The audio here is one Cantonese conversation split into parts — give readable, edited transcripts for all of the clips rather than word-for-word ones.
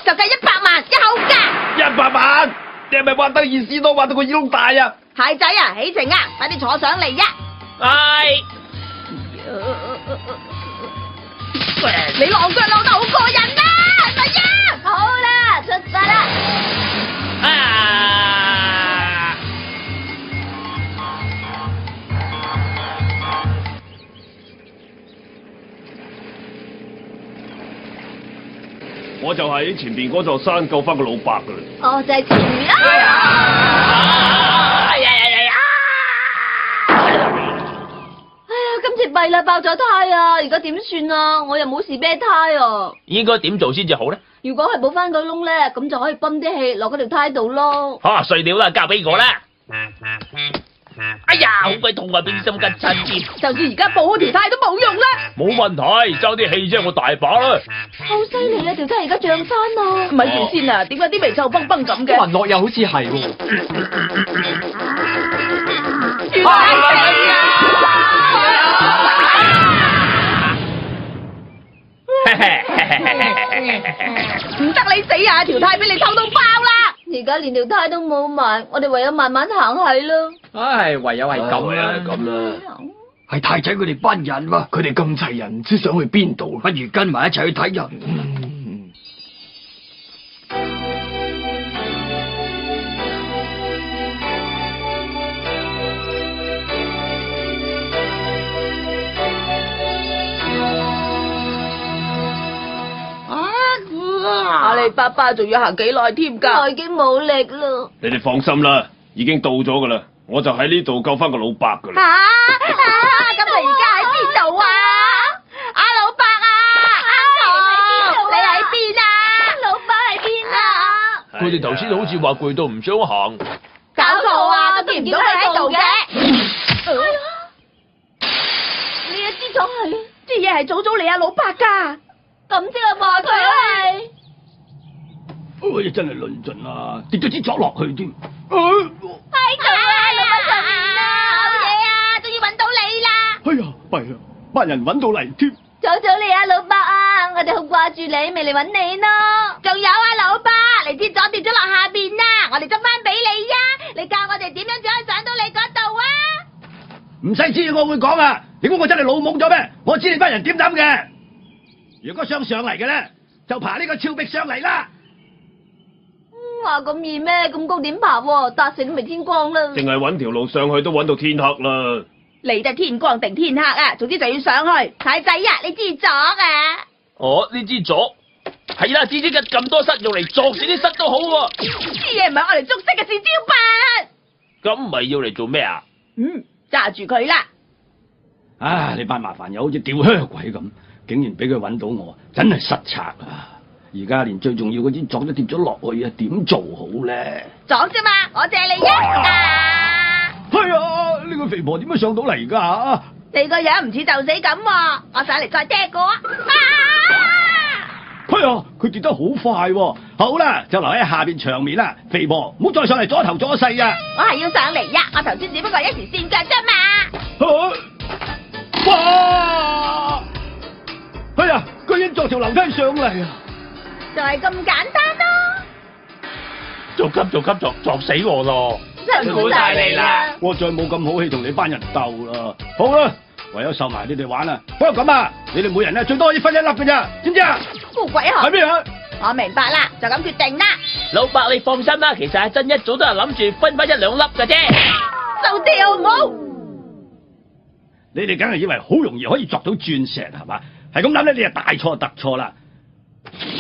就計100萬一口價。100萬？你係咪挖得意思多，挖到個耳窿大啊？太仔啊，起程啊，快啲坐上嚟呀！你浪腳浪得好過癮啊，係咪呀？好啦，出發啦！我就喺前邊嗰座山救翻個老伯噶啦。哦，就係前面啦。今次弊啦，爆咗胎啊！而家點算啊？我又冇士啤胎啊。應該點做先至好咧？如果係補翻個窿咧，咁就可以泵啲氣落嗰條胎度咯。碎料啦，交俾我啦。哎呀，好鬼痛啊！邊心筋親啲。就算而家補好條胎都冇用啦。冇問題，爭啲氣啫，我大把啦。好犀利啊！條胎而家漲翻啊！咪住先啊，點解啲味臭崩崩咁嘅？聞落又好似係喎。唔得你死啊！條胎俾你偷到爆啦！而家連條胎都冇埋，我哋唯有慢慢行係咯。唉，唯有係咁啦，咁啦。係太仔佢哋班人喎，佢哋咁齊人，唔知想去邊度，不如跟埋一齊去睇人。阿里巴巴仲要行幾耐添㗎？我已經冇力啦。你哋放心啦，已經到咗噶啦，我就喺呢度救翻個老伯噶啦。咁你而家喺邊度啊？阿老伯啊，你喺邊啊？老伯喺邊啊？佢哋頭先好似話攰到唔想行。搞錯啊，都見唔到佢喺度嘅。呢一支咗係啲嘢係早早嚟阿老伯㗎。咁即係話佢係。哎呀，真係論盡啦，跌咗支鑿落去添。喺度啊，老伯上面啦，好嘢啊，終於揾到你啦！哎呀，弊啦，班人揾到嚟添。早早嚟啊，老伯啊，我哋好掛住你，咪嚟揾你咯。仲有啊，老伯，你跌咗落下邊啦，我哋執翻俾你呀。你教我哋點樣先可以上到你嗰度啊？唔使知我會講啊！你估我真係老懵咗咩？我知你班人點諗嘅。如果想上嚟嘅咧，就爬呢個峭壁上嚟啦。話咁易咩？咁高點爬喎，搭死都未天光啦。淨係搵條路上去都搵到天黑啦。理得天光定天黑啊？總之就要上去。太仔啊，你知咗啊？呢支鑿係啦，支吉咁多虱，用嚟鑿死啲虱都好喎。啲嘢唔係我嚟捉虱嘅，是招咁咪要嚟做咩啊？揸住佢啦。啊！你班麻煩友好似吊靴鬼咁，竟然俾佢揾到我，真係失策啊！而家連最重要嗰支鑿都跌咗落去啊，點做好咧？鑿啫嘛，我借你一架。係啊，呢個肥婆點樣上到嚟噶？你個樣唔似就死咁喎，我上嚟再踢過啊！係啊，佢跌得好快喎。好啦，就留喺下邊場面啦。肥婆，唔好再上嚟阻頭阻勢啊！我係要上嚟呀，我頭先只不過一時跣腳啫嘛。哇！哎呀，居然鑿條樓梯上嚟啊！就係咁簡單咯。做急鑿死我咯！辛苦晒你啦。我再冇咁好氣同你班人鬥啦。好啦，唯有受埋你哋玩啦。不過咁啊，你哋每人咧最多可以分一粒嘅咋，知唔知啊？富貴啊！係咩啊？我明白啦，就咁決定啦。老伯你放心啦，其實阿珍一早都係諗住分翻1-2粒嘅啫。收啲好唔好？你哋梗係以為好容易可以鑿到鑽石係嘛？係咁諗咧，你就大錯特錯啦。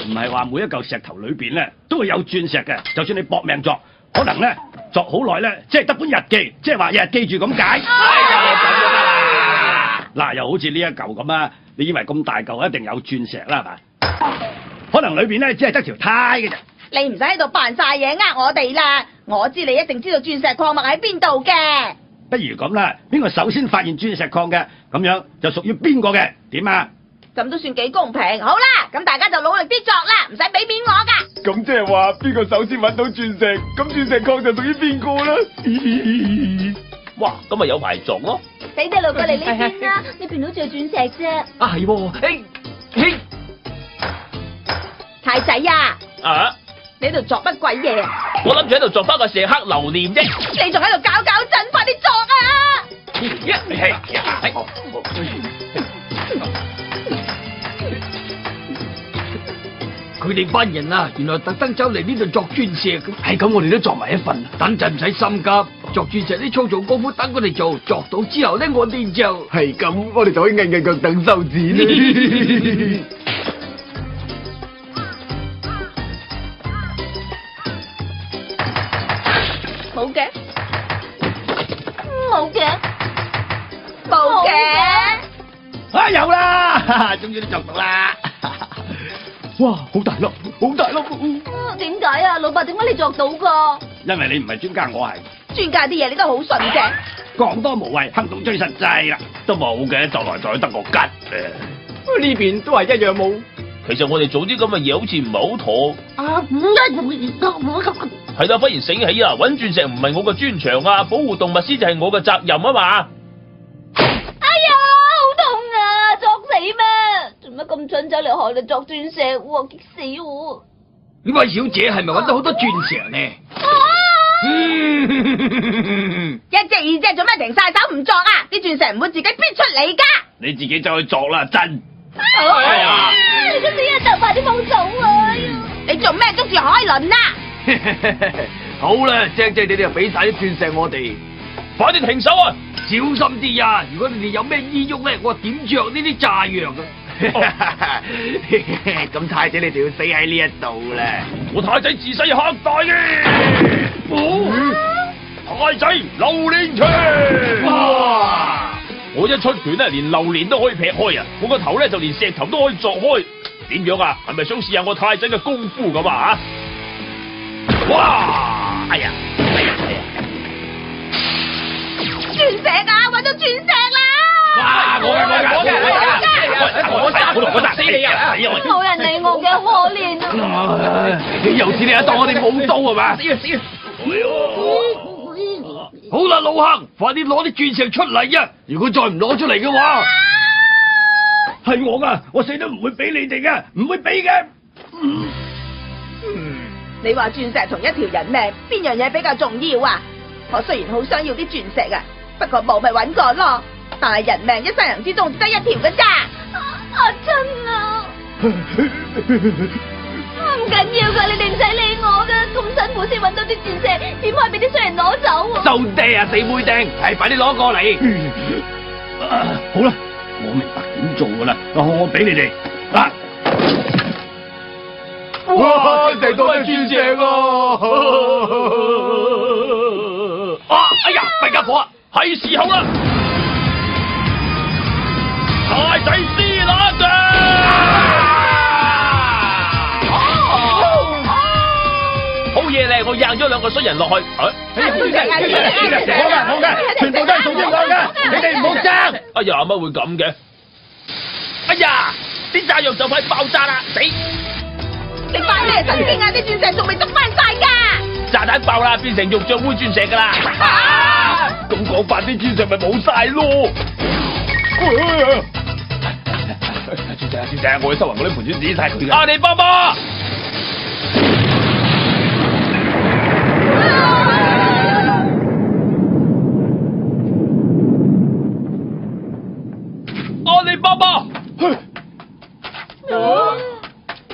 唔係話每一嚿石頭裏邊咧都會有鑽石嘅，就算你搏命鑿，可能咧鑿好耐咧，即係得本日記，即係話日日記住咁解。嗱，又好似呢一嚿咁啊，你以為咁大嚿一定有鑽石啦係嘛？可能裏邊咧只係得條胎嘅啫。你唔使喺度扮晒嘢呃我哋啦，我知你一定知道鑽石礦物喺邊度嘅。不如咁啦，邊個首先發現鑽石礦嘅，咁樣就屬於邊個嘅？點啊？咁都算幾公平。好啦，咁大家就努力啲鑿啦，唔使俾面我噶。咁即係話邊個首先揾到鑽石，咁鑽石礦就屬於邊個啦？哇，咁咪有排鑿咯。俾啲路過嚟呢邊啦，呢邊好似有鑽石啫。啊係喎，太仔啊，啊！你喺度作乜鬼嘢啊？我諗住喺度作翻個石刻留念啫。你仲喺度搞震，快啲作啊！佢哋班人啊，原來特登走嚟呢度作鑽石咁。係咁，我哋都作埋一份。等陣唔使心急，作鑽石啲粗糙功夫等佢哋做，作到之後咧，我哋就係咁，我哋就可以硬硬腳等收錢啦。冇嘅，冇嘅，冇嘅。啊有啦，終於都作到啦！哇，好大粒，好大粒！點解啊，老伯？點解你作到噶？因為你唔係專家，我係專家啲嘢你都好順嘅。講多無謂，行動最實際啦。都冇嘅，就來就去得個吉呢邊都係一樣冇。其實我哋做啲咁嘅嘢好似唔係好妥。係啦，忽然醒起啊，搵鑽石唔係我嘅專長啊，保護動物先至係我嘅責任啊嘛。哎呀，好痛啊！作死咩？做乜咁蠢走嚟害你作鑽石喎？激死我！呢位小姐係咪搵到好多鑽石呢？一隻二隻做咩停晒手唔作啊？啲鑽石唔會自己逼出嚟噶。你自己走去作啦，真。哎呀！你個死人頭，快啲放手啊！你做咩捉住海倫啊？好啦，正正你哋就俾晒啲鑽石我哋，快啲停手啊！小心啲呀！如果你哋有咩意喐咧，我點着呢啲炸藥啊！咁太仔你哋要死喺呢一度啦！我太仔自細黑大嘅，太仔榴蓮拳！哇！我一出拳咧，連榴蓮都可以劈開啊！我個頭咧就連石頭都可以鑿開，點樣啊？係咪想試下我太仔嘅功夫咁啊？哇！哎呀！鑽石啊！搵到鑽石啦！哇！我殺死你啊！冇人理我嘅，可憐啊！又似你當我哋冇刀係嘛？好啦，老坑，快啲攞啲鑽石出嚟啊！如果再唔攞出嚟嘅話，係我噶，我死都唔會俾你哋嘅，唔會俾嘅。你話鑽石同一條人命，邊樣嘢比較重要啊？我雖然好想要啲鑽石啊，不過冇咪搵過咯。但係人命一生人之中只得一條嘅咋。阿珍啊，唔緊要噶，你哋唔使理我噶，咁辛苦先搵到啲鑽石，點可以俾啲衰人攞走啊？收爹啊，死妹釘！係快啲攞過嚟。好啦，我明白點做噶啦，我俾你哋啊！哇！成袋鑽石啊！哎呀，弊家伙啊，係時候啦！太仔撕冷嘅，好嘢咧！我掟咗兩個衰人落去，好嘅，全部都係屬於我嘅，你哋唔好爭。哎呀，乜會咁嘅？哎呀，啲炸藥就快爆炸啦！死！你發咩神經啊？啲鑽石仲未執翻晒噶！炸彈爆啦，變成肉醬杯鑽石噶啦！咁講法，啲鑽石咪冇晒咯！鑽石，我去收埋嗰啲盤鑽子晒佢嘅。阿里巴巴，阿里巴巴，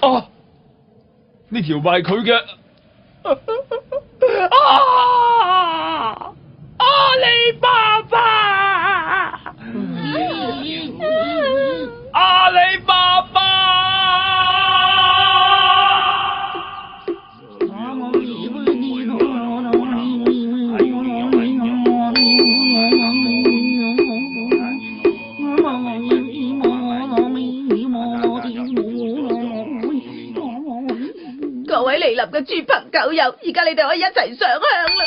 哦，呢條咪係佢嘅。阿里巴巴，阿里巴巴，各位嚟臨嘅豬朋狗友，而家你哋可以一齊上香啦！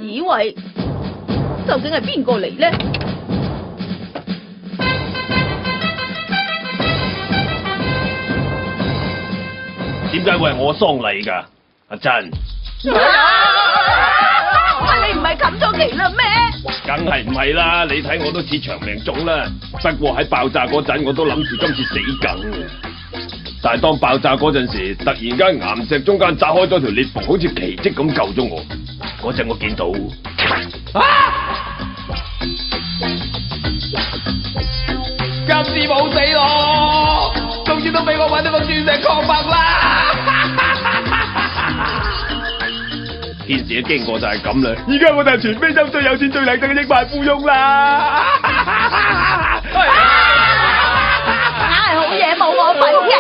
以為究竟係邊個嚟呢？點解會係我喪禮㗎？阿珍，你唔係琴諗咗期啦咩？梗係唔係啦，你睇我都似長命種啦。不過喺爆炸嗰陣，我都諗住今次死梗。但係當爆炸嗰陣時，突然間岩石中間炸開咗條裂縫，好似奇蹟咁救咗我。嗰陣我見到，今次冇死咯，終於都俾我搵到個鑽石礦脈啦！件事嘅經過就係咁啦。而家我就係全非洲最有錢最靚仔嘅億萬富翁啦！硬係好嘢冇我份嘅。